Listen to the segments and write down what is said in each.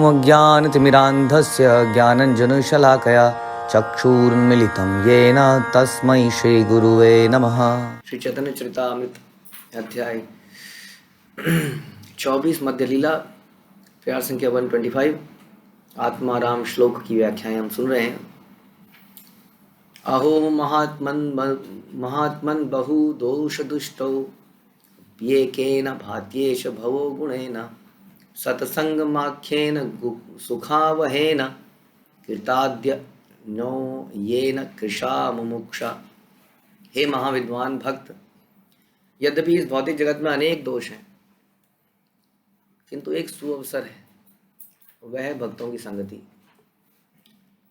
अज्ञानतिमिरान्धस्य ज्ञानञ्जनशलाकया चक्षुरुन्मिलितं येन तस्मै श्रीगुरुवे नमः। श्री चैतन्य चरितामृत अध्याय 24 मध्य लीला प्यार संख्या 125 आत्माराम श्लोक की व्याख्याएं हम सुन रहे हैं। अहो महात्मन् बहु दोष दुष्टौ येकेन भात्येष भवो गुणेन सत्संगमाख्येन सुखावहेन कृताद्य नो येन कृशा मुमुक्षा। हे महाविद्वान भक्त, यद्यपि इस भौतिक जगत में अनेक दोष हैं, किंतु एक सुअवसर है, वह है भक्तों की संगति।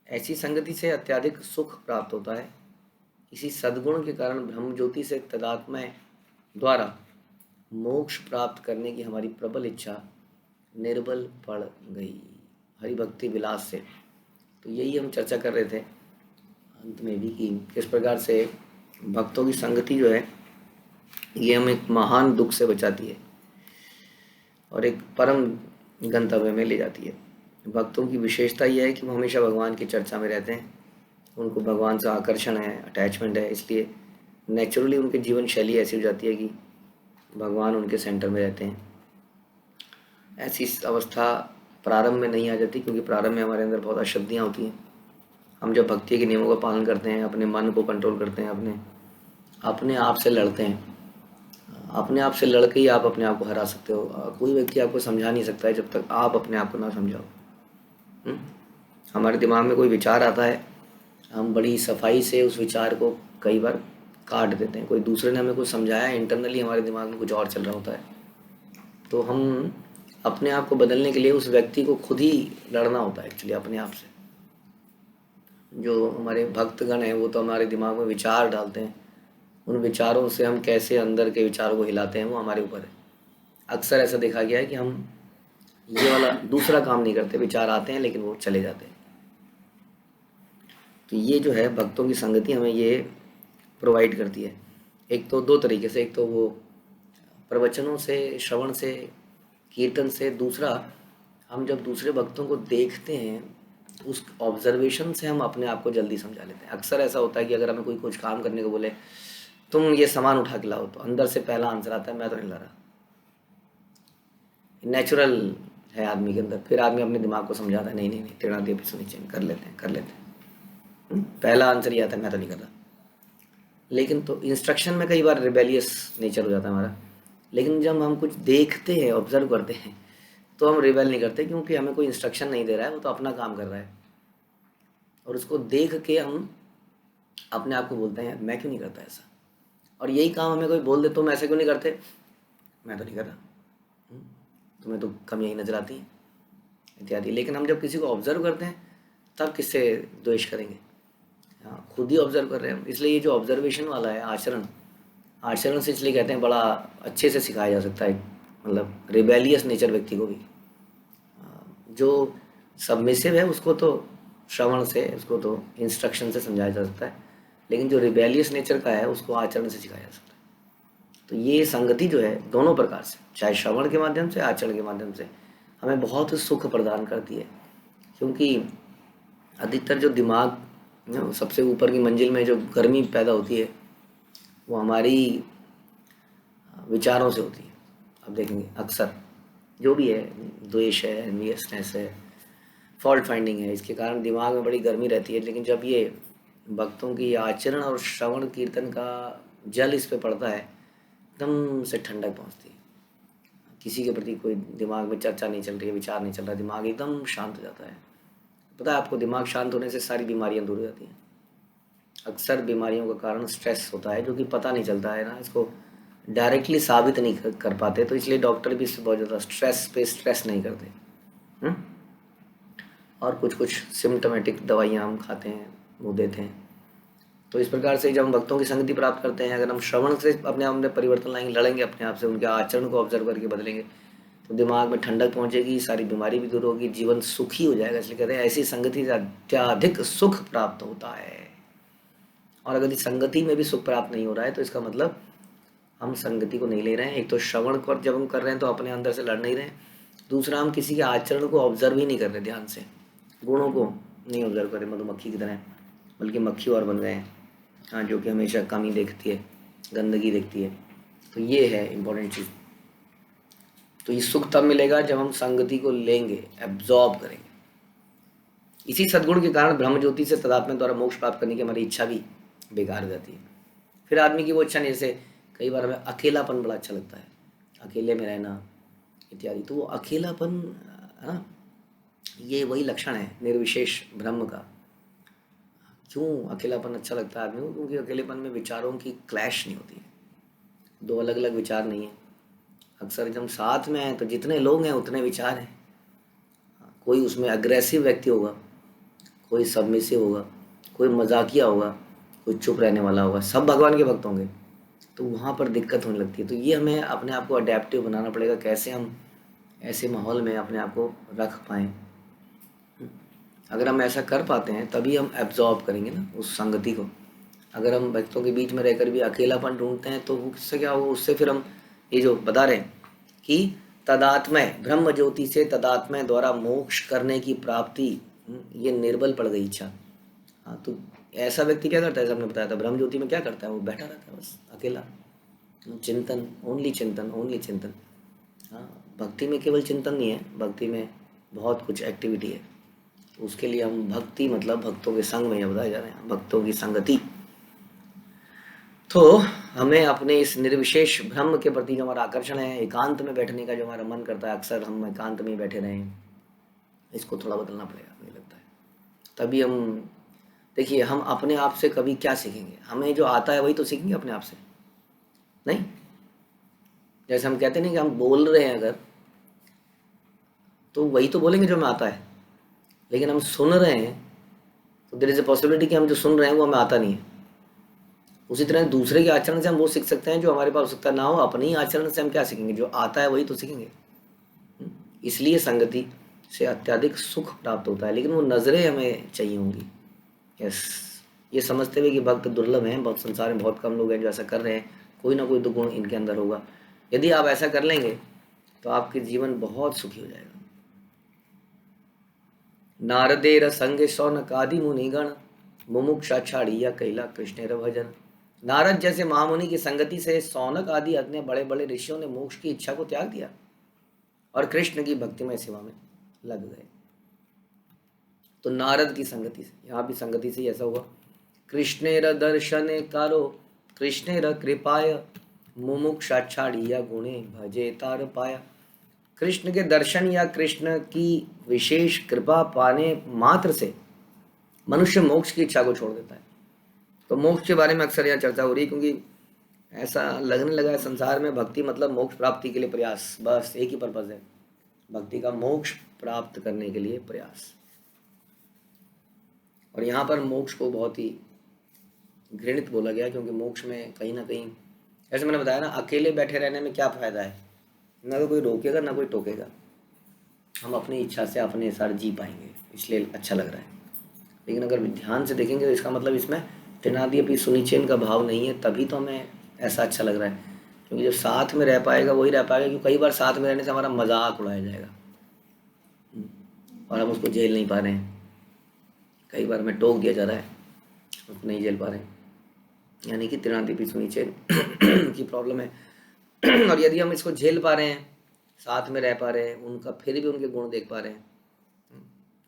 ऐसी संगति से अत्यधिक सुख प्राप्त होता है। इसी सद्गुण के कारण ब्रह्म ज्योति से तदात्मय द्वारा मोक्ष प्राप्त करने की हमारी प्रबल इच्छा निर्बल पड़ गई हरि भक्ति विलास से। तो यही हम चर्चा कर रहे थे अंत में भी कि किस प्रकार से भक्तों की संगति जो है ये हमें एक महान दुख से बचाती है और एक परम गंतव्य में ले जाती है। भक्तों की विशेषता यह है कि वो हमेशा भगवान की चर्चा में रहते हैं, उनको भगवान से आकर्षण है, अटैचमेंट है, इसलिए नेचुरली उनकी जीवन शैली ऐसी हो जाती है कि भगवान उनके सेंटर में रहते हैं। ऐसी अवस्था प्रारंभ में नहीं आ जाती, क्योंकि प्रारंभ में हमारे अंदर बहुत अशुद्धियाँ होती हैं। हम जब भक्ति के नियमों का पालन करते हैं, अपने मन को कंट्रोल करते हैं, अपने आप से लड़ते हैं, अपने आप से लड़के ही आप अपने आप को हरा सकते हो। कोई व्यक्ति आपको समझा नहीं सकता है जब तक आप अपने आप को ना समझाओ। हमारे दिमाग में कोई विचार आता है, हम बड़ी सफाई से उस विचार को कई बार काट देते हैं। कोई दूसरे ने हमें कुछ समझाया, इंटरनली हमारे दिमाग में कुछ और चल रहा होता है। तो हम अपने आप को बदलने के लिए उस व्यक्ति को खुद ही लड़ना होता है एक्चुअली अपने आप से। जो हमारे भक्तगण हैं वो तो हमारे दिमाग में विचार डालते हैं, उन विचारों से हम कैसे अंदर के विचारों को हिलाते हैं वो हमारे ऊपर है। अक्सर ऐसा देखा गया है कि हम ये वाला दूसरा काम नहीं करते, विचार आते हैं लेकिन वो चले जाते हैं। तो ये जो है भक्तों की संगति हमें ये प्रोवाइड करती है। एक तो दो तरीके से, एक तो वो प्रवचनों से, श्रवण से, कीर्तन से। दूसरा, हम जब दूसरे भक्तों को देखते हैं उस ऑब्जर्वेशन से हम अपने आप को जल्दी समझा लेते हैं। अक्सर ऐसा होता है कि अगर हमें कोई कुछ काम करने को बोले तुम ये सामान उठा के लाओ, तो अंदर से पहला आंसर आता है मैं तो नहीं ला रहा। नेचुरल है आदमी के अंदर। फिर आदमी अपने दिमाग को समझाता है नहीं तेरा दिया पिछले नीचे कर लेते हैं। पहला आंसर ये आता है मैं तो नहीं कर रहा। लेकिन तो इंस्ट्रक्शन में कई बार रिबेलियस नेचर हो जाता है हमारा। लेकिन जब हम कुछ देखते हैं, ऑब्जर्व करते हैं, तो हम रिबेल नहीं करते, क्योंकि हमें कोई इंस्ट्रक्शन नहीं दे रहा है, वो तो अपना काम कर रहा है। और उसको देख के हम अपने आप को बोलते हैं मैं क्यों नहीं करता ऐसा। और यही काम हमें कोई बोल दे तुम ऐसे क्यों नहीं करते, मैं तो नहीं कर रहा, तुम्हें तो कम यही नजर आती है इत्यादि। लेकिन हम जब किसी को ऑब्जर्व करते हैं तब किससे द्वेष करेंगे। हाँ, खुद ही ऑब्जर्व कर रहे हैं। इसलिए ये जो ऑब्जर्वेशन वाला है आचरण से इसलिए कहते हैं बड़ा अच्छे से सिखाया जा सकता है, मतलब रिबेलियस नेचर व्यक्ति को भी। जो सबमिसिव है उसको तो श्रवण से, उसको तो इंस्ट्रक्शन से समझाया जा सकता है, लेकिन जो रिबेलियस नेचर का है उसको आचरण से सिखाया जा सकता है। तो ये संगति जो है दोनों प्रकार से, चाहे श्रवण के माध्यम से, आचरण के माध्यम से, हमें बहुत सुख प्रदान करती है। क्योंकि अधिकतर जो दिमाग सबसे ऊपर की मंजिल में जो गर्मी पैदा होती है वो हमारी विचारों से होती है। अब देखेंगे अक्सर जो भी है, द्वेष है, एनवियसनेस है, फॉल्ट फाइंडिंग है, इसके कारण दिमाग में बड़ी गर्मी रहती है। लेकिन जब ये भक्तों की आचरण और श्रवण कीर्तन का जल इस पे पड़ता है, एकदम से ठंडक पहुंचती है। किसी के प्रति कोई दिमाग में चर्चा नहीं चल रही है, विचार नहीं चल रहा, दिमाग एकदम शांत हो जाता है। पता है आपको, दिमाग शांत होने से सारी बीमारियां दूर हो जाती हैं। अक्सर बीमारियों का कारण स्ट्रेस होता है, जो कि पता नहीं चलता है ना, इसको डायरेक्टली साबित नहीं कर पाते। तो इसलिए डॉक्टर भी इससे बहुत ज़्यादा स्ट्रेस पे स्ट्रेस नहीं करते। और कुछ सिम्टोमेटिक दवाइयाँ हम खाते हैं, वो देते हैं। तो इस प्रकार से जब हम भक्तों की संगति प्राप्त करते हैं, अगर हम श्रवण से अपने आप में परिवर्तन लाएंगे, लड़ेंगे अपने आप से, उनके आचरण को ऑब्जर्व करके बदलेंगे, तो दिमाग में ठंडक पहुंचेगी, सारी बीमारी भी दूर होगी, जीवन सुखी हो जाएगा। इसलिए कहते हैं ऐसी संगति से अत्यधिक सुख प्राप्त होता है। और अगर इस संगति में भी सुख प्राप्त नहीं हो रहा है तो इसका मतलब हम संगति को नहीं ले रहे हैं। एक तो श्रवण को जब हम कर रहे हैं तो अपने अंदर से लड़ नहीं रहे हैं, दूसरा, हम किसी के आचरण को ऑब्जर्व ही नहीं कर रहे ध्यान से, गुणों को नहीं ऑब्जर्व कर रहे मधुमक्खी की तरह, बल्कि मक्खी और बन गए हैं, हाँ, जो कि हमेशा कमी देखती है, गंदगी देखती है। तो ये है इम्पोर्टेंट चीज़। तो ये सुख तब मिलेगा जब हम संगति को लेंगे, एब्जॉर्ब करेंगे। इसी सद्गुण के कारण ब्रह्म ज्योति से तदात्म्य द्वारा मोक्ष प्राप्त करने की हमारी इच्छा भी बेकार हो जाती है। फिर आदमी की वो इच्छा नहीं, जैसे कई बार हमें अकेलापन बड़ा अच्छा लगता है, अकेले में रहना इत्यादि। तो वो अकेलापन, हाँ, ये वही लक्षण है निर्विशेष ब्रह्म का। क्यों अकेलापन अच्छा लगता है आदमी को? क्योंकि अकेलेपन में विचारों की क्लैश नहीं होती है, दो अलग अलग विचार नहीं है। अक्सर जब साथ में हैं तो जितने लोग हैं उतने विचार हैं। कोई उसमें अग्रेसिव व्यक्ति होगा, कोई सबमिसिव होगा, कोई मजाकिया होगा, कोई चुप रहने वाला होगा, सब भगवान के भक्त होंगे। तो वहाँ पर दिक्कत होने लगती है। तो ये हमें अपने आप को अडेप्टिव बनाना पड़ेगा, कैसे हम ऐसे माहौल में अपने आप को रख पाएँ। अगर हम ऐसा कर पाते हैं तभी हम एब्जॉर्ब करेंगे ना उस संगति को। अगर हम भक्तों के बीच में रहकर भी अकेलापन ढूंढते हैं तो उससे क्या होगा? उससे फिर हम ये जो बता रहे हैं कि तदात्मय ब्रह्म ज्योति से तदात्मय द्वारा मोक्ष करने की प्राप्ति, ये निर्बल पड़ गई इच्छा। हाँ, तो ऐसा व्यक्ति क्या करता है? जैसे हमने बताया था, ब्रह्म ज्योति में क्या करता है? वो बैठा रहता है बस अकेला, चिंतन, ओनली चिंतन, ओनली चिंतन। हाँ, भक्ति में केवल चिंतन नहीं है, भक्ति में बहुत कुछ एक्टिविटी है। उसके लिए हम भक्ति मतलब भक्तों के संग में, ये बताया जा रहे हैं, भक्तों की संगति। तो हमें अपने इस निर्विशेष ब्रह्म के प्रति जो हमारा आकर्षण है, एकांत में बैठने का जो हमारा मन करता है, अक्सर हम एकांत में ही बैठे रहें, इसको थोड़ा बदलना पड़ेगा मुझे लगता है। तभी हम, देखिए, हम अपने आप से कभी क्या सीखेंगे? हमें जो आता है वही तो सीखेंगे अपने आप से, नहीं? जैसे हम कहते नहीं कि हम बोल रहे हैं अगर, तो वही तो बोलेंगे जो हमें आता है। लेकिन हम सुन रहे हैं तो देयर इज अ पॉसिबिलिटी कि हम जो सुन रहे हैं वो हमें आता नहीं है। उसी तरह दूसरे के आचरण से हम वो सीख सकते हैं जो हमारे पास हो सकता ना हो। अपने ही आचरण से हम क्या सीखेंगे? जो आता है वही तो सीखेंगे। इसलिए संगति से अत्यधिक सुख प्राप्त होता है, लेकिन वो नज़रें हमें चाहिए होंगी। यस, ये समझते हुए कि भक्त दुर्लभ हैं, बहुत संसार में बहुत कम लोग हैं जो ऐसा कर रहे हैं, कोई ना कोई तो गुण इनके अंदर होगा। यदि आप ऐसा कर लेंगे तो आपके जीवन बहुत सुखी हो जाएगा। नारदेर संग सौनकादि मुनिगण मुमुक्षा छाड़िया कैला कृष्णेर भजन। नारद जैसे महामुनि की संगति से सौनक आदि अन्य बड़े बड़े ऋषियों ने मोक्ष की इच्छा को त्याग दिया और कृष्ण की भक्तिमय सेवा में लग गए। तो नारद की संगति से, यहाँ भी संगति से ऐसा हुआ। कृष्णेर दर्शने कारो कृष्णेर कृपाय मुमुक्षा छाड़िया गुणे भजे तार पाया। कृष्ण के दर्शन या कृष्ण की विशेष कृपा पाने मात्र से मनुष्य मोक्ष की इच्छा को छोड़ देता है। तो मोक्ष के बारे में अक्सर यहाँ चर्चा हो रही है, क्योंकि ऐसा लगने लगा है संसार में भक्ति मतलब मोक्ष प्राप्ति के लिए प्रयास, बस एक ही पर्पज है भक्ति का, मोक्ष प्राप्त करने के लिए प्रयास। और यहाँ पर मोक्ष को बहुत ही घृणित बोला गया, क्योंकि मोक्ष में कहीं ना कहीं, ऐसे मैंने बताया ना, अकेले बैठे रहने में क्या फायदा है? ना तो कोई रोकेगा ना कोई टोकेगा, हम अपनी इच्छा से अपने अनुसार जी पाएंगे, इसलिए अच्छा लग रहा है। लेकिन अगर ध्यान से देखेंगे तो इसका मतलब इसमें त्रिनादि सुनिचेन का भाव नहीं है, तभी तो हमें ऐसा अच्छा लग रहा है। क्योंकि जो साथ में रह पाएगा वही रह पाएगा, क्योंकि कई बार साथ में रहने से हमारा मजाक उड़ाया जाएगा और हम उसको झेल नहीं पा रहे हैं। कई बार हमें टोक दिया जा रहा है, उसको नहीं झेल पा रहे हैं, यानी कि त्रिनादि सुनिचेन की प्रॉब्लम है। और यदि हम इसको झेल पा रहे हैं, साथ में रह पा रहे हैं, उनका फिर भी उनके गुण देख पा रहे हैं,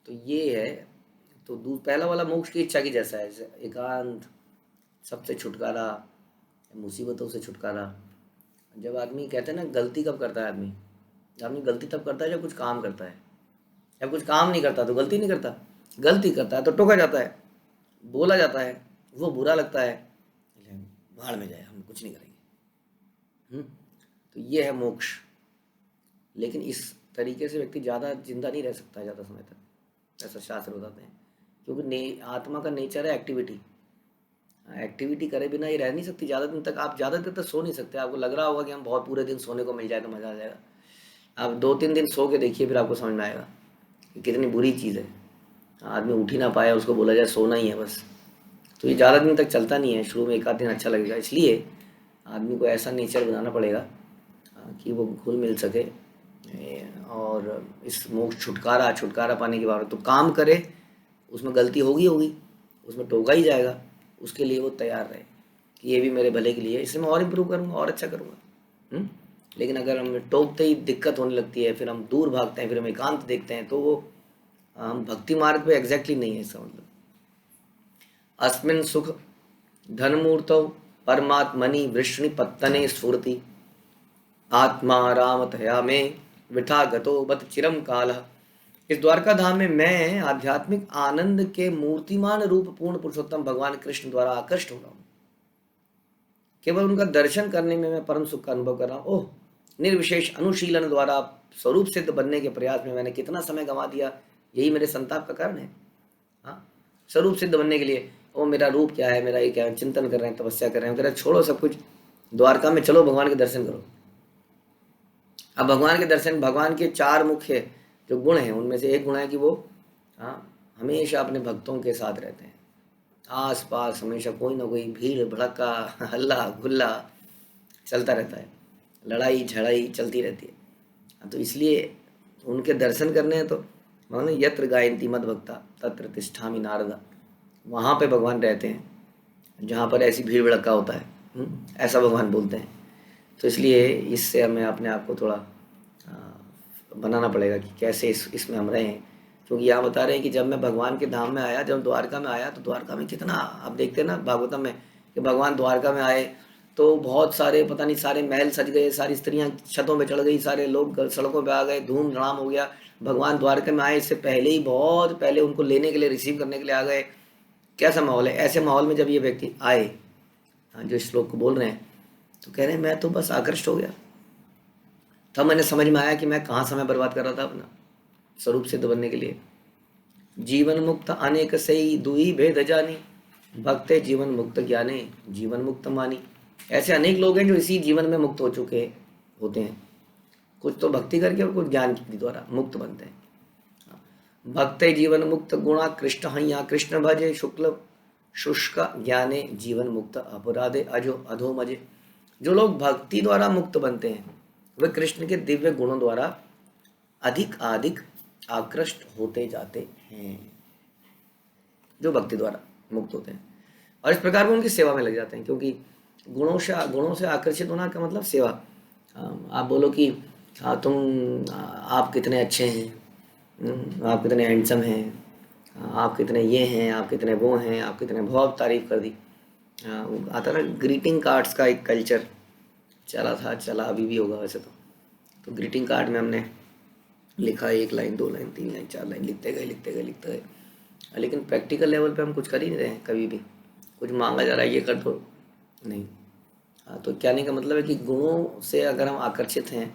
तो ये है। तो पहला वाला मोक्ष की इच्छा की जैसा है, एकांत, सबसे छुटकारा, मुसीबतों से छुटकारा। जब आदमी, कहते हैं ना, गलती कब करता है आदमी? आदमी गलती तब करता है जब कुछ काम करता है। जब कुछ काम नहीं करता तो गलती नहीं करता, गलती करता है तो टोका जाता है, बोला जाता है, वो बुरा लगता है, भाड़ में जाए, हम कुछ नहीं करेंगे। तो ये है मोक्ष। लेकिन इस तरीके से व्यक्ति ज़्यादा जिंदा नहीं रह सकता ज़्यादा समय तक, ऐसा शास्त्र बताते हैं। क्योंकि आत्मा का नेचर है एक्टिविटी, एक्टिविटी करे बिना ये रह नहीं सकती ज़्यादा दिन तक। आप ज़्यादा देर तक सो नहीं सकते। आपको लग रहा होगा कि हम बहुत पूरे दिन सोने को मिल जाए तो मज़ा आ जाएगा। आप 2-3 दिन सो के देखिए, फिर आपको समझ में आएगा कि कितनी बुरी चीज़ है। आदमी उठ ही ना पाया, उसको बोला जाए सोना ही है बस, तो ये ज़्यादा दिन तक चलता नहीं है। शुरू में 1 आध दिन अच्छा लगेगा। इसलिए आदमी को ऐसा नेचर बनाना पड़ेगा कि वो घुल मिल सके और इस मोक्ष छुटकारा पाने की बात, तो काम करे, उसमें गलती होगी, उसमें टोका ही जाएगा, उसके लिए वो तैयार रहे कि ये भी मेरे भले के लिए, इससे मैं और इम्प्रूव करूँगा और अच्छा करूँगा। लेकिन अगर हमें टोकते ही दिक्कत होने लगती है, फिर हम दूर भागते हैं, फिर हम एकांत देखते हैं, तो वो हम भक्ति मार्ग पे एग्जैक्टली नहीं है इसका मतलब। अस्मिन् सुख धनमूर्तौ परमात्मनि वृष्णि पत्तने स्फूर्ति आत्मा रामतया में विठा गतो बत चिरम काल। इस द्वारका धाम में मैं आध्यात्मिक आनंद के मूर्तिमान रूप पूर्ण पुरुषोत्तम भगवान कृष्ण द्वारा आकृष्ट हो रहा हूँ। केवल उनका दर्शन करने में मैं परम सुख का अनुभव कर रहा हूँ। ओह, निर्विशेष अनुशीलन द्वारा स्वरूप सिद्ध बनने के प्रयास में मैंने कितना समय गंवा दिया, यही मेरे संताप का कारण है। हाँ, स्वरूप सिद्ध बनने के लिए वो मेरा रूप क्या है, मेरा ये क्या है, चिंतन कर रहे हैं, तपस्या कर रहे हैं, कह रहे छोड़ो सब कुछ, द्वारका में चलो, भगवान के दर्शन करो। अब भगवान के दर्शन, भगवान के 4 मुख्य जो गुण हैं उनमें से एक गुण है कि वो हमेशा अपने भक्तों के साथ रहते हैं। आस पास हमेशा कोई ना कोई भीड़ भड़का, हल्ला गुल्ला चलता रहता है, लड़ाई झड़ाई चलती रहती है। तो इसलिए उनके दर्शन करने हैं तो मानो यत्र गायन्ति मद भक्ता तत्र तिष्ठामि नारदा, वहाँ पे भगवान रहते हैं जहाँ पर ऐसी भीड़ भड़का होता है। ऐसा भगवान बोलते हैं। तो इसलिए इससे हमें अपने आप को थोड़ा बनाना पड़ेगा कि कैसे इसमें हम रहें। क्योंकि यहाँ बता रहे हैं कि जब मैं भगवान के धाम में आया, जब द्वारका में आया, तो द्वारका में कितना, आप देखते हैं ना भागवतम में कि भगवान द्वारका में आए तो बहुत सारे, पता नहीं सारे महल सज गए, सारी स्त्रियाँ छतों पे चढ़ गई, सारे लोग सड़कों पे आ गए, धूम धड़ाम हो गया। भगवान द्वारका में आए इससे पहले ही, बहुत पहले उनको लेने के लिए, रिसीव करने के लिए आ गए। कैसा माहौल है। ऐसे माहौल में जब ये व्यक्ति आए, जो श्लोक को बोल रहे हैं, तो कह रहे हैं मैं तो बस आकृष्ट हो गया। तब मैंने समझ में आया कि मैं कहाँ समय बर्बाद कर रहा था अपना स्वरूप सिद्ध बनने के लिए। जीवन मुक्त अनेक सही दुई भेद जानी, भक्ते जीवन मुक्त ज्ञाने जीवन मुक्त मानी। ऐसे अनेक लोग हैं जो इसी जीवन में मुक्त हो चुके होते हैं, कुछ तो भक्ति करके और कुछ ज्ञान के द्वारा मुक्त बनते हैं। भक्ते जीवन मुक्त गुणा कृष्ण हया कृष्ण भजे शुक्ल शुष्क ज्ञाने जीवन मुक्त अपराधे अजो अधो मजे। जो लोग भक्ति द्वारा मुक्त बनते हैं वे कृष्ण के दिव्य गुणों द्वारा अधिक आकृष्ट होते जाते हैं, जो भक्ति द्वारा मुक्त होते हैं, और इस प्रकार वो उनकी सेवा में लग जाते हैं। क्योंकि गुणों से आकर्षित होना का मतलब सेवा। आप बोलो कि आप कितने अच्छे हैं, आप कितने हैंडसम हैं, आप कितने ये हैं, आप कितने वो हैं, आप कितने, बहुत तारीफ कर दी। आता ना ग्रीटिंग कार्ड्स का एक कल्चर चला अभी भी होगा वैसे तो ग्रीटिंग कार्ड में हमने लिखा 1 लाइन 2 लाइन 3 लाइन 4 लाइन लिखते गए, लेकिन प्रैक्टिकल लेवल पे हम कुछ कर ही नहीं रहे हैं। कभी भी कुछ मांगा जा रहा है ये कर दो, नहीं। तो कहने का मतलब है कि गुणों से अगर हम आकर्षित हैं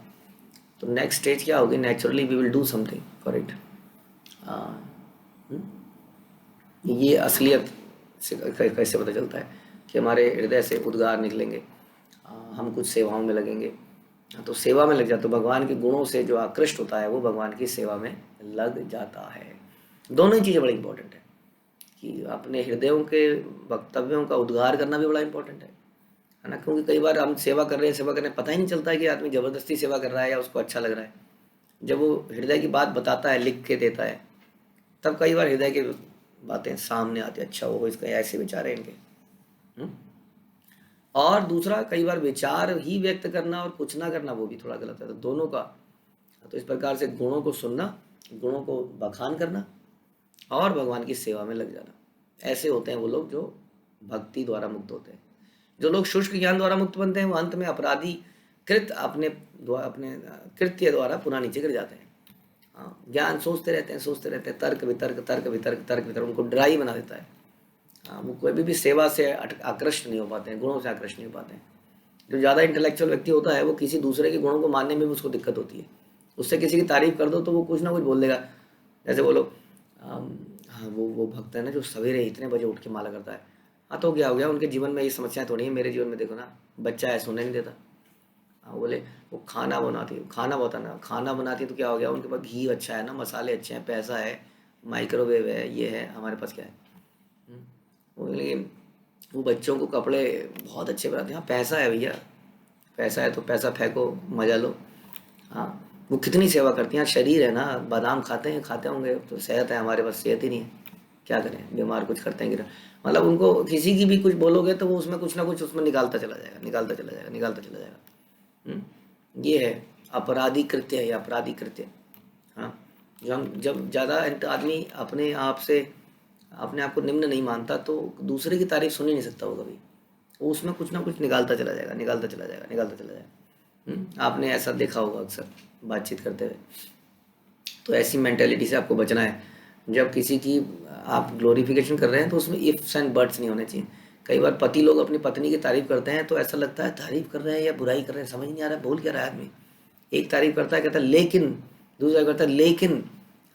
तो नेक्स्ट स्टेज क्या होगी, naturally we will do something for it. ये असलियत से कैसे पता चलता है कि हमारे हृदय से उद्गार निकलेंगे, हम कुछ सेवाओं में लगेंगे। तो सेवा में लग जाता, तो भगवान के गुणों से जो आकृष्ट होता है वो भगवान की सेवा में लग जाता है। दोनों ही चीज़ें बड़ी इंपॉर्टेंट है कि अपने हृदयों के वक्तव्यों का उद्गार करना भी बड़ा इंपॉर्टेंट है ना। क्योंकि कई बार हम सेवा कर रहे हैं, पता ही नहीं चलता है कि आदमी ज़बरदस्ती सेवा कर रहा है या उसको अच्छा लग रहा है। जब वो हृदय की बात बताता है, लिख के देता है, तब कई बार हृदय की बातें सामने आती है, अच्छा वो इसका ऐसे विचार है इनके। और दूसरा, कई बार विचार ही व्यक्त करना और कुछ ना करना वो भी थोड़ा गलत है। तो दोनों का, तो इस प्रकार से गुणों को सुनना, गुणों को बखान करना और भगवान की सेवा में लग जाना, ऐसे होते हैं वो लोग जो भक्ति द्वारा मुक्त होते हैं। जो लोग शुष्क ज्ञान द्वारा मुक्त बनते हैं वो अंत में अपराधी कृत अपने कृत्य द्वारा पुनः नीचे गिर जाते हैं। ज्ञान सोचते रहते हैं, तर्क वितर्क उनको ड्राई बना देता है। वो कोई भी सेवा से आकृष्ट नहीं हो पाते हैं, गुणों से आकृष्ट नहीं हो पाते हैं। जो ज़्यादा इंटेलेक्चुअल व्यक्ति होता है वो किसी दूसरे के गुणों को मानने में भी उसको दिक्कत होती है। उससे किसी की तारीफ कर दो तो वो कुछ ना कुछ बोल देगा। जैसे वो लोग, हाँ वो भक्त है ना जो सवेरे इतने बजे उठ के माला करता है, हाँ तो क्या हो गया, उनके जीवन में ये समस्याएं थोड़ी है। मेरे जीवन में देखो ना, बच्चा है सोने नहीं देता। हाँ बोले वो खाना बनाती है तो क्या हो गया, उनके पास घी अच्छा है ना, मसाले अच्छे हैं, पैसा है, माइक्रोवेव है, ये है, हमारे पास क्या है। लेकिन वो बच्चों को कपड़े बहुत अच्छे बनाते हैं। हाँ पैसा है भैया, पैसा है तो पैसा फेंको, मजा लो। हाँ वो कितनी सेवा करती हैं। शरीर है ना, बादाम खाते हैं, खाते होंगे, तो सेहत है, हमारे पास सेहत ही नहीं है, क्या करें, बीमार कुछ करते हैं गिरा। मतलब उनको किसी की भी कुछ बोलोगे तो वो उसमें कुछ ना कुछ उसमें निकालता चला जाएगा, निकालता चला जाएगा, निकालता चला जाएगा। ये है अपराधी कृत्य है, ये अपराधी कृत्य। हाँ, जब ज़्यादा आदमी अपने आप से अपने आप को निम्न नहीं मानता तो दूसरे की तारीफ सुन ही नहीं सकता वो कभी। वो उसमें कुछ ना कुछ निकालता चला जाएगा, निकालता चला जाएगा, निकालता चला जाएगा। आपने ऐसा देखा होगा अक्सर बातचीत करते हुए। तो ऐसी मेंटेलिटी से आपको बचना है। जब किसी की आप ग्लोरिफिकेशन कर रहे हैं तो उसमें इफ्स एंड बट्स नहीं होने चाहिए। कई बार पति लोग अपनी पत्नी की तारीफ करते हैं तो ऐसा लगता है तारीफ कर रहे हैं या बुराई कर रहे हैं, समझ नहीं आ रहा है बोल क्या रहा है आदमी। एक तारीफ करता है कहता है लेकिन, दूसरा करता है लेकिन।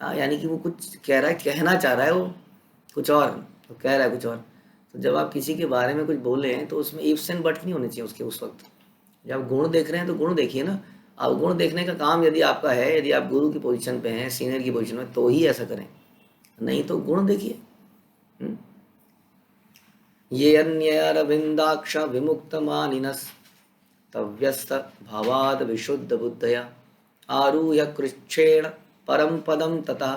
हाँ, यानी कि वो कुछ कह रहा है, कहना चाह रहा है वो कुछ और, तो कह रहा है कुछ और। तो जब आप किसी के बारे में कुछ बोले हैं तो उसमें इफ्स एंड बट्स नहीं होने चाहिए उसके उस वक्त। जब गुण देख रहे हैं तो गुण देखिए ना। अब गुण देखने का काम यदि आपका है, यदि आप गुरु की पोजीशन पे हैं, सीनियर की पोजीशन में, तो ही ऐसा करें, नहीं तो गुण देखिए। ये अन्यरविंदाक्ष विमुक्त मानिनस तव्यस्त भावाद विशुद्ध बुद्धया आरूह्य कृच्छेण परम पदम ततः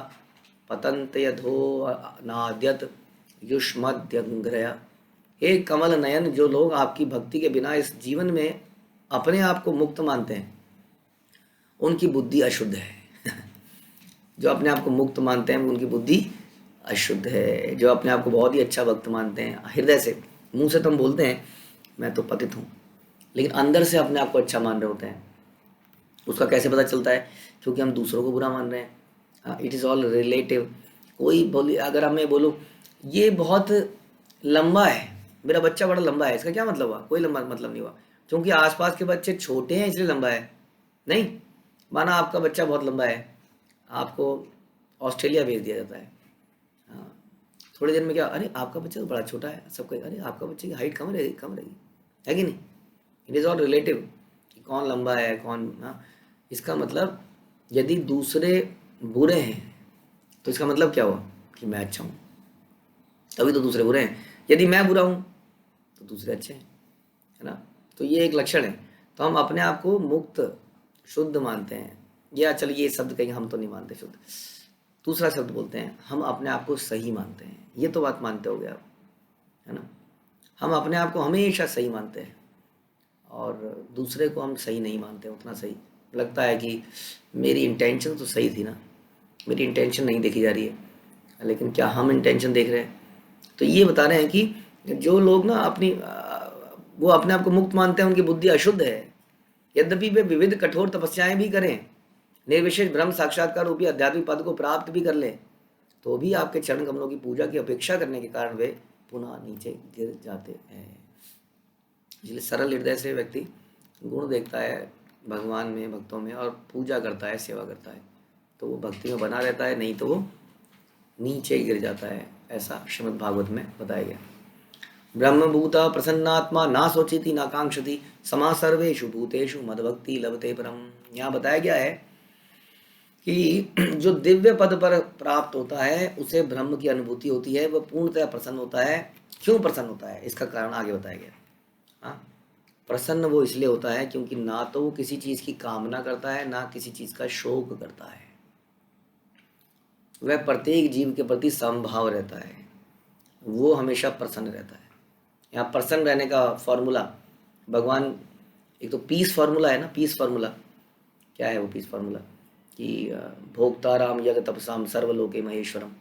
पतंत यथो नाद्यत युष्मद्यंग्रया। हे कमल नयन, जो लोग आपकी भक्ति के बिना इस जीवन में अपने आप को मुक्त मानते हैं उनकी बुद्धि अशुद्ध है। जो अपने आप को मुक्त मानते हैं उनकी बुद्धि अशुद्ध है। जो अपने आप को बहुत ही अच्छा भक्त मानते हैं, हृदय से, मुंह से तो हम बोलते हैं मैं तो पतित हूँ, लेकिन अंदर से अपने आप को अच्छा मान रहे होते हैं। उसका कैसे पता चलता है? क्योंकि हम दूसरों को बुरा मान रहे हैं। It is all relative. कोई बोले, अगर हम मैं बोलूँ ये बहुत लंबा है, मेरा बच्चा बड़ा लंबा है, इसका क्या मतलब हुआ? कोई लंबा मतलब नहीं हुआ, क्योंकि आसपास के बच्चे छोटे हैं इसलिए लंबा है। नहीं, माना आपका बच्चा बहुत लंबा है, आपको ऑस्ट्रेलिया भेज दिया जाता है। हाँ, थोड़ी देर में क्या, अरे आपका बच्चा तो बड़ा छोटा है, सब कहे अरे आपका बच्चे की हाइट कम रहेगी, कम रहेगी, है कि नहीं? इट इज़ ऑल रिलेटिव कि कौन लंबा है कौन। हाँ, इसका मतलब यदि दूसरे बुरे हैं तो इसका मतलब क्या हुआ कि मैं अच्छा हूँ, तभी तो दूसरे बुरे हैं। यदि मैं बुरा हूँ तो दूसरे अच्छे हैं, है ना? तो ये एक लक्षण है। तो हम अपने आप को मुक्त शुद्ध मानते हैं, या चलिए ये शब्द कहीं हम तो नहीं मानते शुद्ध, दूसरा शब्द बोलते हैं, हम अपने आप को सही मानते हैं। ये तो बात मानते हो गए आप, है ना? हम अपने आप को हमेशा सही मानते हैं और दूसरे को हम सही नहीं मानते उतना सही। लगता है कि मेरी इंटेंशन तो सही थी ना, मेरी इंटेंशन नहीं देखी जा रही है, लेकिन क्या हम इंटेंशन देख रहे हैं? तो ये बता रहे हैं कि जो लोग ना अपनी वो अपने आप को मुक्त मानते हैं उनकी बुद्धि अशुद्ध है। यद्यपि वे विविध कठोर तपस्याएं भी करें, निर्विशेष ब्रह्म साक्षात्कार रूपी आध्यात्मिक पद को प्राप्त भी कर लें, तो भी आपके चरण कमलों की पूजा की अपेक्षा करने के कारण वे पुनः नीचे गिर जाते हैं। इसलिए सरल हृदय से व्यक्ति गुण देखता है भगवान में, भक्तों में, और पूजा करता है, सेवा करता है, तो वो भक्ति में बना रहता है, नहीं तो वो नीचे गिर जाता है। ऐसा श्रीमद् भागवत में बताया गया। ब्रह्मभूता प्रसन्नात्मा ना सोचिति ना कांक्षति समा सर्वेषु भूतेषु मदभक्ति लभते परम। यहाँ बताया गया है कि जो दिव्य पद पर प्राप्त होता है उसे ब्रह्म की अनुभूति होती है, वह पूर्णतः प्रसन्न होता है। क्यों प्रसन्न होता है इसका कारण आगे बताया गया। हाँ, प्रसन्न वो इसलिए होता है क्योंकि ना तो वो किसी चीज़ की कामना करता है, ना किसी चीज़ का शोक करता है। वह प्रत्येक जीव के प्रति समभाव रहता है, वो हमेशा प्रसन्न रहता है। यहाँ प्रसन्न रहने का फॉर्मूला भगवान, एक तो पीस फार्मूला है ना, पीस फार्मूला क्या है? वो पीस फार्मूला कि भोक्ताराम यज्ञ तपसाम सर्वलोके महेश्वरम।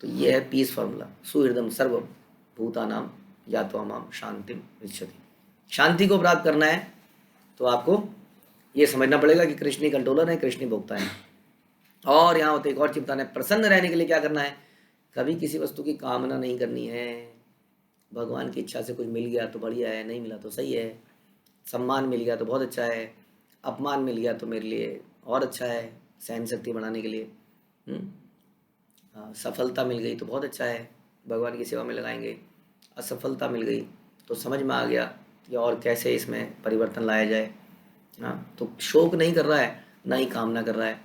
तो ये है पीस फार्मूला। सुहृदम सर्व भूतानाम या तो अमाम शांतिम इच्छति। शांति को प्राप्त करना है तो आपको ये समझना पड़ेगा कि कृष्ण ही कंट्रोलर है, कृष्ण ही भोक्ता है। और यहाँ होते एक और चिंतन है, प्रसन्न रहने के लिए क्या करना है? कभी किसी वस्तु की कामना नहीं करनी है। भगवान की इच्छा से कुछ मिल गया तो बढ़िया है, नहीं मिला तो सही है। सम्मान मिल गया तो बहुत अच्छा है, अपमान मिल गया तो मेरे लिए और अच्छा है, सहन शक्ति बढ़ाने के लिए। सफलता मिल गई तो बहुत अच्छा है, भगवान की सेवा में लगाएंगे। असफलता मिल गई तो समझ में आ गया कि और कैसे इसमें परिवर्तन लाया जाए। तो शोक नहीं कर रहा है, ना ही कामना कर रहा है।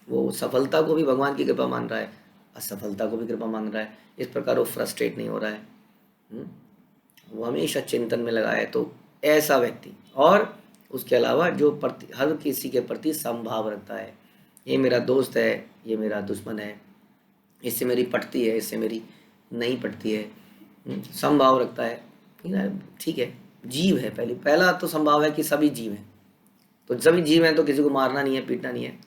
वो सफलता को भी भगवान की कृपा मान रहा है, असफलता को भी कृपा मान रहा है। इस प्रकार वो फ्रस्ट्रेट नहीं हो रहा है। वो हमेशा चिंतन में लगा है। तो ऐसा व्यक्ति, और उसके अलावा जो हर किसी के प्रति समभाव रखता है, ये मेरा दोस्त है, ये मेरा दुश्मन है, इससे मेरी पटती है, इससे मेरी नहीं पटती है, समभाव रखता है। ठीक है, जीव है, पहला तो संभाव है कि सभी जीव हैं, तो सभी जीव हैं तो किसी को मारना नहीं है, पीटना नहीं है,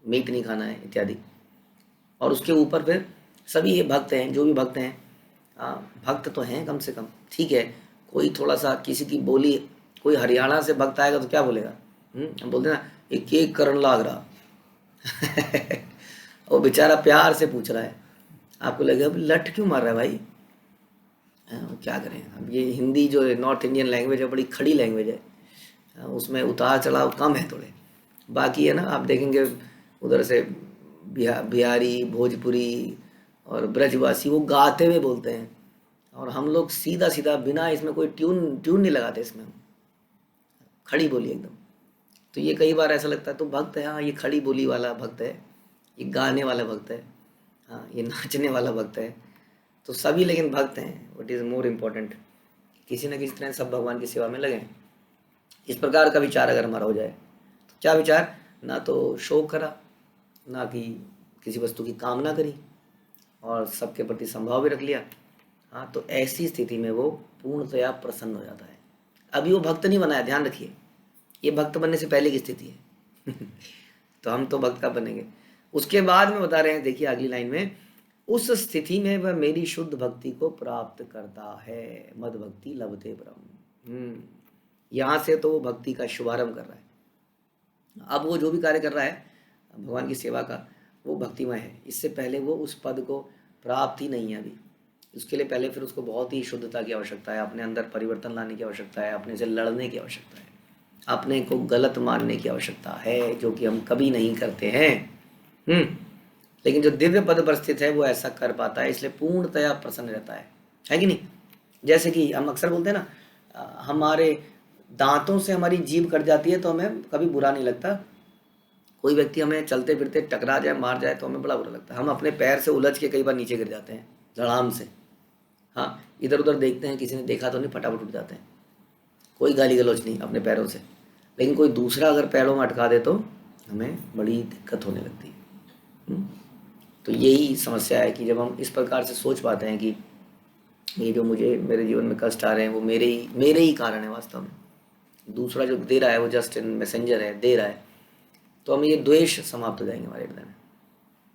मीट नहीं खाना है इत्यादि। और उसके ऊपर फिर सभी ये भक्त हैं, जो भी भक्त हैं, भक्त तो हैं कम से कम, ठीक है। कोई थोड़ा सा किसी की बोली, कोई हरियाणा से भक्त आएगा तो क्या बोलेगा, हम बोलते ना एक एक करण लाग रहा वो बेचारा प्यार से पूछ रहा है, आपको लगेगा अब लट क्यों मार रहा है भाई, क्या करें। अब ये हिंदी जो है नॉर्थ इंडियन लैंग्वेज है, बड़ी खड़ी लैंग्वेज है, उसमें उतार चढ़ाव कम है थोड़े। बाकी है ना, आप देखेंगे उधर से बिहारी, भोजपुरी और ब्रजवासी वो गाते हुए बोलते हैं, और हम लोग सीधा सीधा बिना इसमें कोई ट्यून नहीं लगाते, इसमें खड़ी बोली एकदम। तो ये कई बार ऐसा लगता है तो भक्त है, हाँ ये खड़ी बोली वाला भक्त है, ये गाने वाला भक्त है, हाँ ये नाचने वाला भक्त है, तो सभी लेकिन भक्त हैं। व्हाट इज़ मोर इम्पोर्टेंट, किसी न किसी तरह सब भगवान की सेवा में लगें। इस प्रकार का विचार अगर हमारा हो जाए तो क्या विचार, ना तो शोक करा, ना कि किसी वस्तु की कामना करी, और सबके प्रति संभाव भी रख लिया, हाँ तो ऐसी स्थिति में वो पूर्णतया प्रसन्न हो जाता है। अभी वो भक्त नहीं बनाया, ध्यान रखिए, ये भक्त बनने से पहले की स्थिति है तो हम तो भक्त का बनेंगे। उसके बाद में बता रहे हैं, देखिए अगली लाइन में, उस स्थिति में वह मेरी शुद्ध भक्ति को प्राप्त करता है, मद भक्ति लभते ब्रह्म। यहाँ से तो वो भक्ति का शुभारंभ कर रहा है। अब वो जो भी कार्य कर रहा है भगवान की सेवा का, वो भक्तिमय है। इससे पहले वो उस पद को प्राप्त ही नहीं है अभी, उसके लिए पहले फिर उसको बहुत ही शुद्धता की आवश्यकता है, अपने अंदर परिवर्तन लाने की आवश्यकता है, अपने से लड़ने की आवश्यकता है, अपने को गलत मानने की आवश्यकता है, जो कि हम कभी नहीं करते हैं। लेकिन जो दिव्य पद पर स्थित है वो ऐसा कर पाता है, इसलिए पूर्णतया प्रसन्न रहता है कि नहीं। जैसे कि हम अक्सर बोलते हैं ना, हमारे दांतों से हमारी जीभ कट जाती है तो हमें कभी बुरा नहीं लगता, कोई व्यक्ति हमें चलते फिरते टकरा जाए, मार जाए तो हमें बड़ा बुरा लगता है। हम अपने पैर से उलझ के कई बार नीचे गिर जाते हैं धड़ाम से, हाँ इधर उधर देखते हैं किसी ने देखा तो नहीं, फटाफट उठ जाते हैं, कोई गाली गलौज नहीं अपने पैरों से। लेकिन कोई दूसरा अगर पैरों में अटका दे तो हमें बड़ी दिक्कत होने लगती है। तो यही समस्या है कि जब हम इस प्रकार से सोच पाते हैं कि ये जो मुझे मेरे जीवन में कष्ट आ रहे हैं वो मेरे ही कारण है, वास्तव में दूसरा जो दे रहा है वो जस्ट इन मैसेंजर है, दे रहा है, तो हमें ये द्वेष समाप्त हो जाएंगे हमारे हृदय में,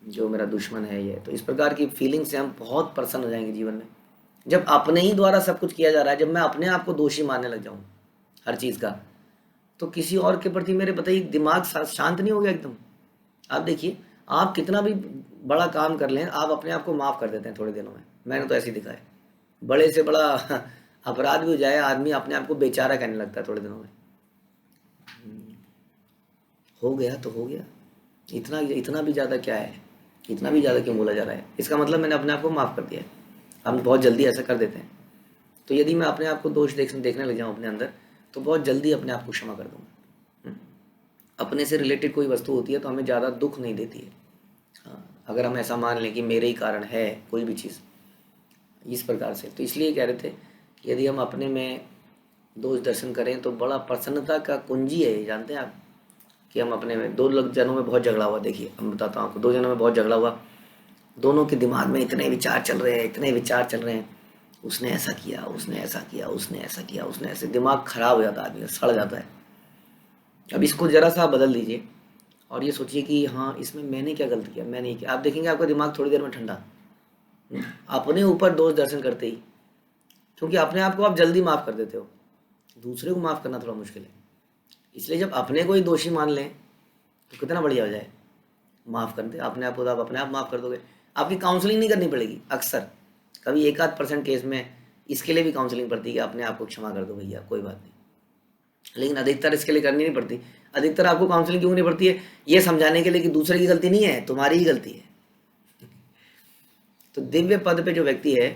जो मेरा दुश्मन है ये। तो इस प्रकार की फीलिंग से हम बहुत प्रसन्न हो जाएंगे जीवन में, जब अपने ही द्वारा सब कुछ किया जा रहा है। जब मैं अपने आप को दोषी मानने लग जाऊँ हर चीज़ का, तो किसी और के प्रति मेरे बताइए दिमाग शांत नहीं हो गया एकदम। आप देखिए, आप कितना भी बड़ा काम कर लें, आप अपने आप को माफ़ कर देते हैं थोड़े दिनों में। मैंने तो ऐसे ही दिखा है, बड़े से बड़ा अपराध भी हो जाए, आदमी अपने आप को बेचारा कहने लगता है थोड़े दिनों में। हो गया तो हो गया, इतना भी ज़्यादा क्या है, इतना भी ज़्यादा क्यों बोला जा रहा है, इसका मतलब मैंने अपने आप को माफ़ कर दिया है। हम बहुत जल्दी ऐसा कर देते हैं। तो यदि मैं अपने आप को दोष देखने लग जाऊँ अपने अंदर, तो बहुत जल्दी अपने आप को क्षमा कर दूँगा। अपने से रिलेटेड कोई वस्तु होती है तो हमें ज़्यादा दुख नहीं देती है, हाँ अगर हम ऐसा मान लें कि मेरे ही कारण है कोई भी चीज़, इस प्रकार से। तो इसलिए कह रहे थे कि यदि हम अपने में दोष दर्शन करें तो बड़ा प्रसन्नता का कुंजी है ये, जानते हैं आप, कि हम अपने में, दो लोग जनों में बहुत झगड़ा हुआ, देखिए हम बताता हूँ आपको, दो जनों में बहुत झगड़ा हुआ, दोनों के दिमाग में इतने विचार चल रहे हैं, इतने विचार चल रहे हैं, उसने ऐसा किया, उसने ऐसा किया, उसने ऐसा किया, उसने ऐसे, दिमाग खराब हो जाता है, आदमी सड़ जाता है। अब इसको ज़रा सा बदल दीजिए और ये सोचिए कि हाँ इसमें मैंने क्या गलत किया, मैंने किया। आप देखेंगे आपका दिमाग थोड़ी देर में ठंडा, अपने ऊपर दोष दर्शन करते ही, क्योंकि अपने आप को आप जल्दी माफ़ कर देते हो, दूसरे को माफ़ करना थोड़ा मुश्किल है। इसलिए जब अपने को ही दोषी मान लें तो कितना बढ़िया हो जाए, माफ़ कर दे अपने आप को, तो आप अपने आप माफ़ कर दोगे, आपकी काउंसलिंग नहीं करनी पड़ेगी। अक्सर कभी 1-8% केस में इसके लिए भी काउंसलिंग पड़ती है कि अपने आप को क्षमा कर दो भैया, कोई बात नहीं, लेकिन अधिकतर इसके लिए करनी नहीं पड़ती। अधिकतर आपको काउंसलिंग क्यों नहीं पड़ती है, ये समझाने के लिए कि दूसरे की गलती नहीं है, तुम्हारी ही गलती है। तो दिव्य पद पे जो व्यक्ति है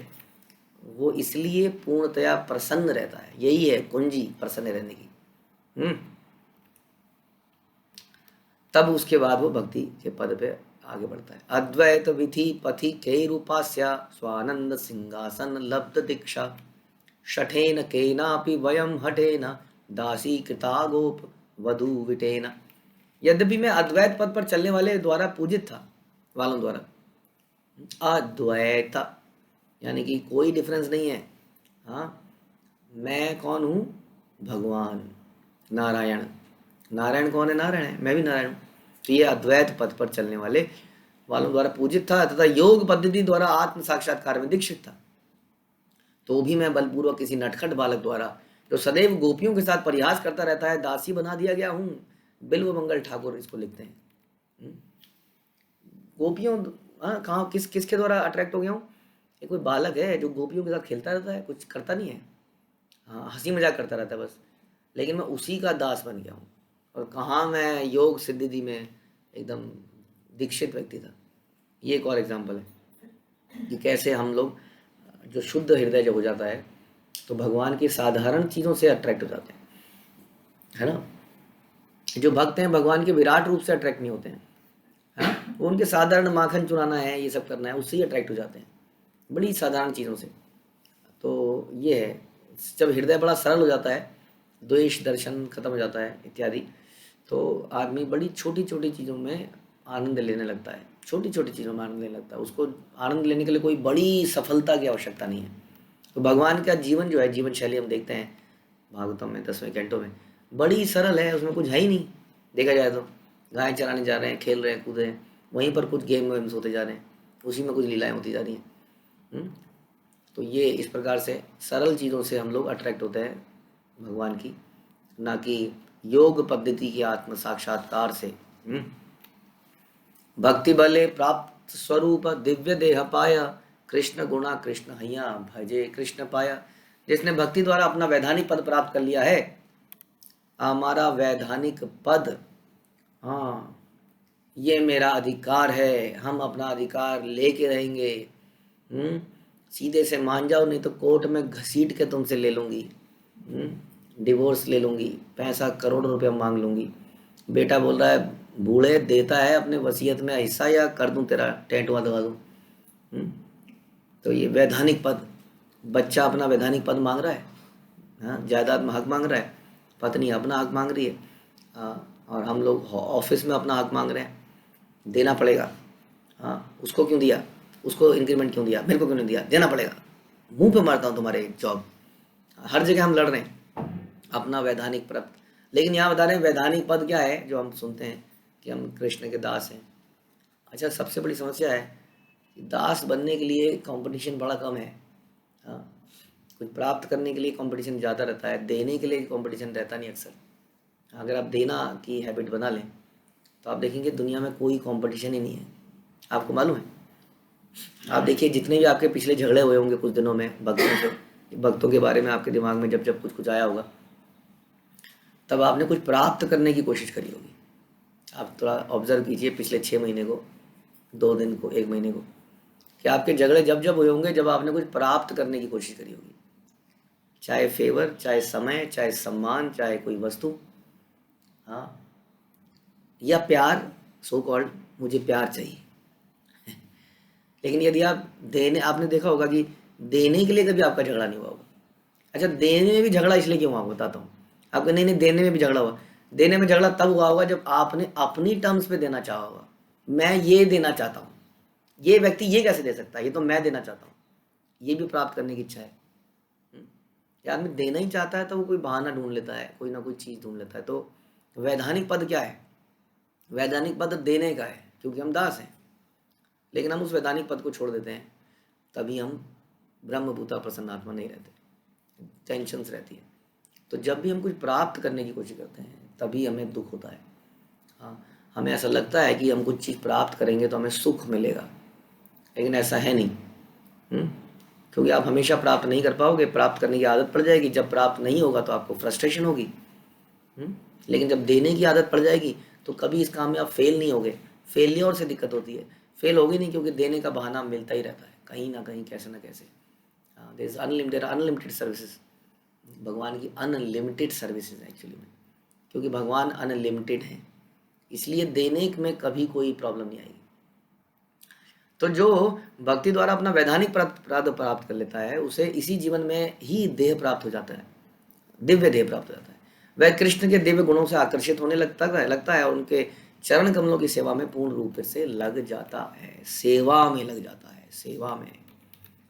वो इसलिए पूर्णतया प्रसन्न रहता है, यही है कुंजी प्रसन्न रहने की। तब उसके बाद वो भक्ति के पद पे आगे बढ़ता है। अद्वैत विधि पथि के रूपास्या स्वानंद सिंहासन लब्ध दीक्षा शठेन केनापि वयम हठेन दासी कृता गोप वधु विटेना। यद्यपि मैं अद्वैत पद पर चलने वाले द्वारा पूजित था, वालों द्वारा। अद्वैत यानी कि कोई डिफरेंस नहीं है। हाँ, मैं कौन हूँ? भगवान नारायण। नारायण कौन है? नारायण है, मैं भी नारायण हूँ। तो ये अद्वैत पद पर चलने वाले वालों द्वारा पूजित था तथा योग पद्धति द्वारा आत्म साक्षात्कार में दीक्षित था। तो भी मैं बलपूर्वक किसी नटखट बालक द्वारा, जो सदैव गोपियों के साथ परिहास करता रहता है, दासी बना दिया गया हूँ। बिल्व मंगल ठाकुर इसको लिखते हैं। गोपियों, हाँ, कहाँ किसके द्वारा अट्रैक्ट हो गया हूँ? ये कोई बालक है जो गोपियों के साथ खेलता रहता है, कुछ करता नहीं है, हाँ, हंसी मजाक करता रहता है बस, लेकिन मैं उसी का दास बन गया हूँ। और कहाँ मैं योग सिद्धि में एकदम दीक्षित व्यक्ति था। ये एक और एग्जाम्पल है कि कैसे हम लोग, जो शुद्ध हृदय जब हो जाता है तो भगवान की साधारण चीज़ों से अट्रैक्ट हो जाते हैं, है ना। जो भक्त हैं भगवान के विराट रूप से अट्रैक्ट नहीं होते हैं, हाँ, उनके साधारण माखन चुराना है, ये सब करना है, उससे ही अट्रैक्ट हो जाते हैं, बड़ी साधारण चीज़ों से। तो ये है, जब हृदय बड़ा सरल हो जाता है, द्वेष दर्शन खत्म हो जाता है इत्यादि, तो आदमी बड़ी छोटी छोटी चीज़ों में आनंद लेने लगता है, छोटी छोटी चीज़ों में आनंद लेने लगता है। उसको आनंद लेने के लिए कोई बड़ी सफलता की आवश्यकता नहीं है। तो भगवान का जीवन जो है, जीवन शैली हम देखते हैं भागवतम में 10वें कैंटो में, बड़ी सरल है, उसमें कुछ है ही नहीं। देखा जाए तो गाय चराने जा रहे हैं, खेल रहे हैं, कूद रहे हैं, वहीं पर कुछ गेम वेम्स होते जा रहे हैं, उसी में कुछ लीलाएं होती जा रही हैं। तो ये इस प्रकार से सरल चीज़ों से हम लोग अट्रैक्ट होते हैं भगवान की, ना कि योग पद्धति के आत्म साक्षात्कार से। भक्ति बले प्राप्त स्वरूप दिव्य देह पाया, कृष्ण गुणा कृष्ण हैया भजे कृष्ण पाया। जिसने भक्ति द्वारा अपना वैधानिक पद प्राप्त कर लिया है, हमारा वैधानिक पद, हाँ, ये मेरा अधिकार है, हम अपना अधिकार लेके रहेंगे। सीधे से मान जाओ, नहीं तो कोर्ट में घसीट के तुमसे ले लूँगी, डिवोर्स ले लूँगी, पैसा करोड़ों रुपया मांग लूँगी। बेटा बोल रहा है बूढ़े देता है अपने वसीयत में हिस्सा, या कर दूँ तेरा टैटुआ दबा दूँ। तो ये वैधानिक पद, बच्चा अपना वैधानिक पद मांग रहा है, हाँ, जायदाद में हक मांग रहा है, पत्नी अपना हक मांग रही है, और हम लोग ऑफिस में अपना हक मांग रहे हैं, देना पड़ेगा। हाँ, उसको क्यों दिया, उसको इंक्रीमेंट क्यों दिया, मेरे को क्यों नहीं दिया, देना पड़ेगा, मुंह पे मारता हूँ तुम्हारे जॉब। हर जगह हम लड़ रहे हैं अपना वैधानिक पद। लेकिन यहाँ बता रहे हैं वैधानिक पद क्या है, जो हम सुनते हैं कि हम कृष्ण के दास हैं। अच्छा, सबसे बड़ी समस्या है कि दास बनने के लिए कंपटीशन बड़ा कम है। हाँ, कुछ प्राप्त करने के लिए कंपटीशन ज़्यादा रहता है, देने के लिए कंपटीशन रहता नहीं अक्सर। अगर आप देना की हैबिट बना लें तो आप देखेंगे दुनिया में कोई कंपटीशन ही नहीं है। आपको मालूम है, आप देखिए जितने भी आपके पिछले झगड़े हुए होंगे कुछ दिनों में भक्तों से, भक्तों के बारे में आपके दिमाग में जब जब कुछ कुछ आया होगा, तब आपने कुछ प्राप्त करने की कोशिश करी होगी। आप थोड़ा ऑब्जर्व कीजिए पिछले 6 महीने को, 2 दिन को, 1 महीने को, कि आपके झगड़े जब जब हुए होंगे जब आपने कुछ प्राप्त करने की कोशिश करी होगी, चाहे फेवर, चाहे समय, चाहे सम्मान, चाहे कोई वस्तु, हाँ, या प्यार, सो कॉल्ड मुझे प्यार चाहिए। लेकिन यदि आप देने, आपने देखा होगा कि देने के लिए कभी आपका झगड़ा नहीं हुआ होगा। अच्छा, देने में भी झगड़ा इसलिए क्यों हुआ बताता हूँ आपको। नहीं, देने में भी झगड़ा हुआ, देने में झगड़ा तब हुआ होगा जब आपने अपनी टर्म्स पे देना चाहा होगा। मैं ये देना चाहता हूँ, ये व्यक्ति ये कैसे दे सकता है, ये तो मैं देना चाहता हूँ, ये भी प्राप्त करने की इच्छा है। आदमी देना ही चाहता है तो वो कोई बहाना ढूंढ लेता है, कोई ना कोई चीज़ ढूंढ लेता है। तो वैधानिक पद क्या है? वैधानिक पद देने का है, क्योंकि हम दास हैं। लेकिन हम उस वैधानिक पद को छोड़ देते हैं, तभी हम ब्रह्मभूता प्रसन्नात्मा नहीं रहते, टेंशन्स रहती है। तो जब भी हम कुछ प्राप्त करने की कोशिश करते हैं तभी हमें दुख होता है। हाँ, हमें ऐसा लगता है कि हम कुछ चीज़ प्राप्त करेंगे तो हमें सुख मिलेगा, लेकिन ऐसा है नहीं। क्योंकि आप हमेशा प्राप्त नहीं कर पाओगे, प्राप्त करने की आदत पड़ जाएगी। जब प्राप्त नहीं होगा तो आपको फ्रस्ट्रेशन होगी। लेकिन जब देने की आदत पड़ जाएगी तो कभी इस काम में आप फेल नहीं होगे। फेलियर से दिक्कत होती है, फेल होगी नहीं, क्योंकि देने का बहाना मिलता ही रहता है कहीं ना कहीं, कैसे ना कैसे। देयर इज अनलिमिटेड सर्विसेज, भगवान की अनलिमिटेड सर्विसेज एक्चुअली में, क्योंकि भगवान अनलिमिटेड हैं, इसलिए देने में कभी कोई प्रॉब्लम नहीं आएगी। तो जो भक्ति द्वारा अपना वैधानिक प्राप्त कर लेता है, उसे इसी जीवन में ही देह प्राप्त हो जाता है, दिव्य देह प्राप्त हो जाता है। वह कृष्ण के दिव्य गुणों से आकर्षित होने लगता है और उनके चरण कमलों की सेवा में पूर्ण रूप से लग जाता है। सेवा में लग जाता है, सेवा में।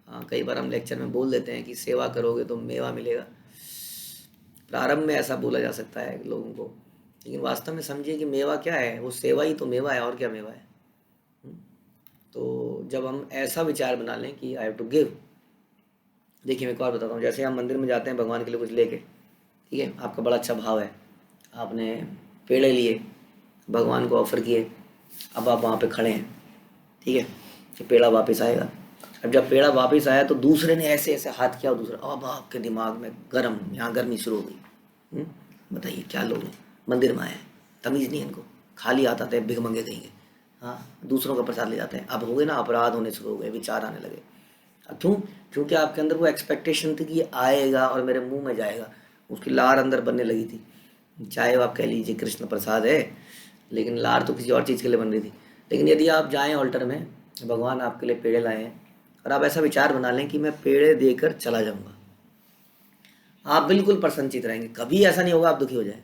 हाँ, कई बार हम लेक्चर में बोल देते हैं कि सेवा करोगे तो मेवा मिलेगा। प्रारंभ में ऐसा बोला जा सकता है लोगों को, लेकिन वास्तव में समझिए कि मेवा क्या है, वो सेवा ही तो मेवा है, और क्या मेवा है। तो जब हम ऐसा विचार बना लें कि आई हैव टू गिव। देखिए मैं एक और बताता हूँ, जैसे हम मंदिर में जाते हैं भगवान के लिए कुछ लेके, ठीक है, आपका बड़ा अच्छा भाव है, आपने पेड़े लिए, भगवान को ऑफर किए, अब आप वहाँ पे खड़े हैं, ठीक है, कि पेड़ा वापस आएगा। अब जब पेड़ा वापस आया तो दूसरे ने ऐसे ऐसे हाथ किया, और दूसरा, अब आपके दिमाग में गरम, यहाँ गर्मी शुरू हो गई। बताइए क्या लोग हैं, मंदिर में आए हैं, तमीज़ नहीं है इनको, खाली हाथ आते हैं, भिख मंगे कहेंगे, हाँ, दूसरों का प्रसाद ले जाते हैं। अब हो गए ना, अपराध होने शुरू हो गए, विचार आने लगे। क्यों? क्योंकि आपके अंदर वो एक्सपेक्टेशन थी कि ये आएगा और मेरे मुंह में जाएगा, उसकी लार अंदर बनने लगी थी। चाहे आप कह लीजिए कृष्ण प्रसाद है, लेकिन लार तो किसी और चीज़ के लिए बन रही थी। लेकिन यदि आप जाएं ऑल्टर में, भगवान आपके लिए पेड़े लाए हैं, और आप ऐसा विचार बना लें कि मैं पेड़े देकर चला जाऊंगा, आप बिल्कुल प्रसन्नचित रहेंगे, कभी ऐसा नहीं होगा आप दुखी हो जाए।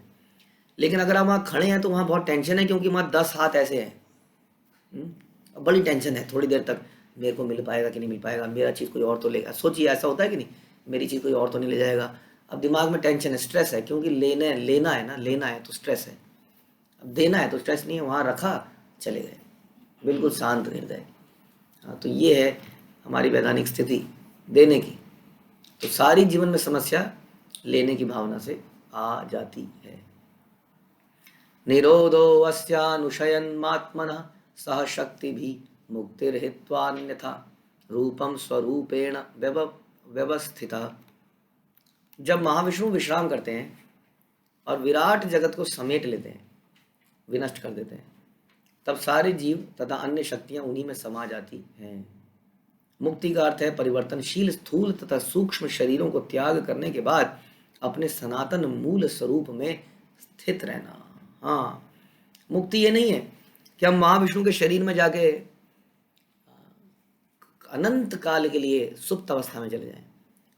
लेकिन अगर आप वहाँ खड़े हैं तो वहाँ बहुत टेंशन है, क्योंकि वहाँ 10 हाथ ऐसे हैं, बड़ी टेंशन है, थोड़ी देर तक मेरे को मिल पाएगा कि नहीं मिल पाएगा, मेरा चीज़ कोई और तो लेगा। सोचिए ऐसा होता है कि नहीं, मेरी चीज़ कोई और तो नहीं ले जाएगा। अब दिमाग में टेंशन है, स्ट्रेस है, क्योंकि लेना है ना, लेना है तो स्ट्रेस है। अब देना है तो स्ट्रेस नहीं है, वहाँ रखा, चले गए, बिल्कुल शांत हृदय। हाँ, तो ये है हमारी वैधानिक स्थिति देने की। तो सारी जीवन में समस्या लेने की भावना से आ जाती है। निरोधो अस्यानुशयन्मात्मनः सह शक्ति भी मुक्तिर्हित्वान्यथा रूपम स्वरूपेण व्यवस्थिता। जब महाविष्णु विश्राम करते हैं और विराट जगत को समेट लेते हैं, विनष्ट कर देते हैं, तब सारे जीव तथा अन्य शक्तियां उन्हीं में समा जाती हैं। मुक्ति का अर्थ है परिवर्तनशील स्थूल तथा सूक्ष्म शरीरों को त्याग करने के बाद अपने सनातन मूल स्वरूप में स्थित रहना। हाँ, मुक्ति ये नहीं है कि हम महाविष्णु के शरीर में जाके अनंत काल के लिए सुप्त अवस्था में चले जाएं,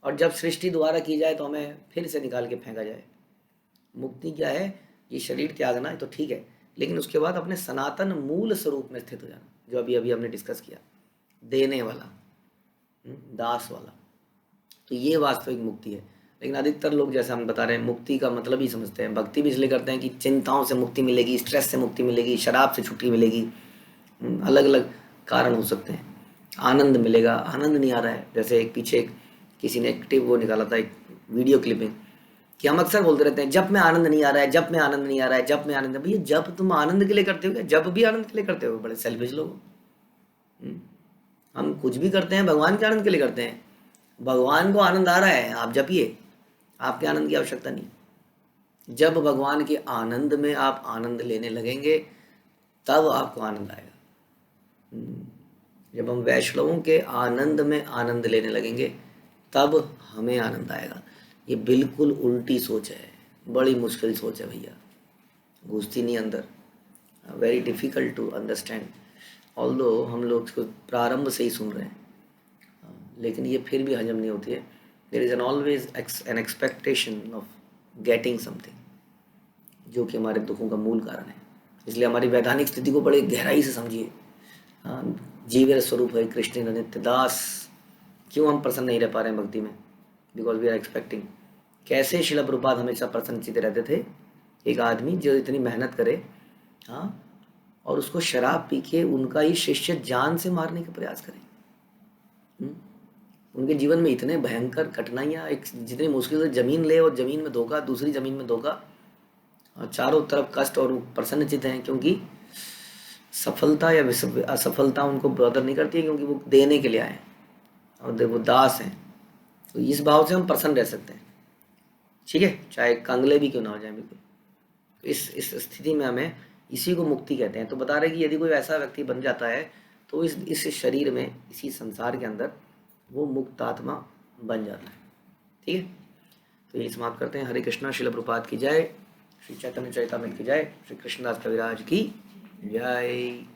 और जब सृष्टि दोबारा की जाए तो हमें फिर से निकाल के फेंका जाए। मुक्ति क्या है? ये शरीर त्यागना है तो ठीक है, लेकिन उसके बाद अपने सनातन मूल स्वरूप में स्थित हो जाना, जो अभी अभी हमने डिस्कस किया, देने वाला, दास वाला। तो ये वास्तविक मुक्ति है। लेकिन अधिकतर लोग, जैसे हम बता रहे हैं, मुक्ति का मतलब ही समझते हैं, भक्ति भी इसलिए करते हैं कि चिंताओं से मुक्ति मिलेगी, स्ट्रेस से मुक्ति मिलेगी, शराब से छुट्टी मिलेगी, अलग अलग कारण हो सकते हैं, आनंद मिलेगा। आनंद नहीं आ रहा है, जैसे एक पीछे किसी ने एक वो निकाला था, एक वीडियो क्लिपिंग, कि हम अक्सर बोलते रहते हैं जब में आनंद नहीं आ रहा है, जब में आनंद नहीं आ रहा है, जब में आनंद। भैया जब तुम आनंद के लिए करते हो क्या? जब भी आनंद के लिए करते हो? बड़े सेल्फिश लोग। हम कुछ भी करते हैं भगवान के आनंद के लिए करते हैं। भगवान को आनंद आ रहा है, आप जपिए, आपके आनंद की आवश्यकता नहीं। जब भगवान के आनंद में आप आनंद लेने लगेंगे तब आपको आनंद आएगा। जब हम वैष्णवों के आनंद में आनंद लेने लगेंगे तब हमें आनंद आएगा। ये बिल्कुल उल्टी सोच है, बड़ी मुश्किल सोच है भैया, घुसती नहीं अंदर, very difficult to understand. Although हम लोग इसको प्रारंभ से ही सुन रहे हैं, लेकिन ये फिर भी हजम नहीं होती है। There is an always an expectation of getting something, जो कि हमारे दुखों का मूल कारण है। इसलिए हमारी वैधानिक स्थिति को बड़े गहराई से समझिए। जीवेर स्वरूप है कृष्ण नित्य दास। क्यों हम प्रसन्न नहीं रह पा रहे हैं भक्ति में? Because we are expecting. कैसे शिला प्रभुपाद हमेशा प्रसन्नचित्त रहते थे? एक आदमी जो इतनी मेहनत करे, हाँ, और उसको शराब पी के उनका ही शिष्य जान से मारने का प्रयास करे। उनके जीवन में इतने भयंकर कठिनाइयाँ, एक जितनी मुश्किल से जमीन ले और जमीन में धोखा, दूसरी जमीन में धोखा, और चारों तरफ कष्ट, और प्रसन्नचित्त हैं क्योंकि सफलता या असफलता उनको बदर नहीं करती है, क्योंकि वो देने के लिए आए हैं और वो दास हैं। तो इस भाव से हम प्रसन्न रह सकते हैं, ठीक है, चाहे कंगले भी क्यों ना हो जाए। बिल्कुल इस स्थिति में हमें इसी को मुक्ति कहते हैं। तो बता रहे कि यदि कोई ऐसा व्यक्ति बन जाता है तो इस शरीर में, इसी संसार के अंदर वो मुक्त आत्मा बन जाता है, ठीक है। तो यही समाप्त करते हैं। हरे कृष्णा। शिल प्रभुपाद की जय। श्री चैतन्य चरितामृत की जय। श्री कृष्णदास कविराज की जय।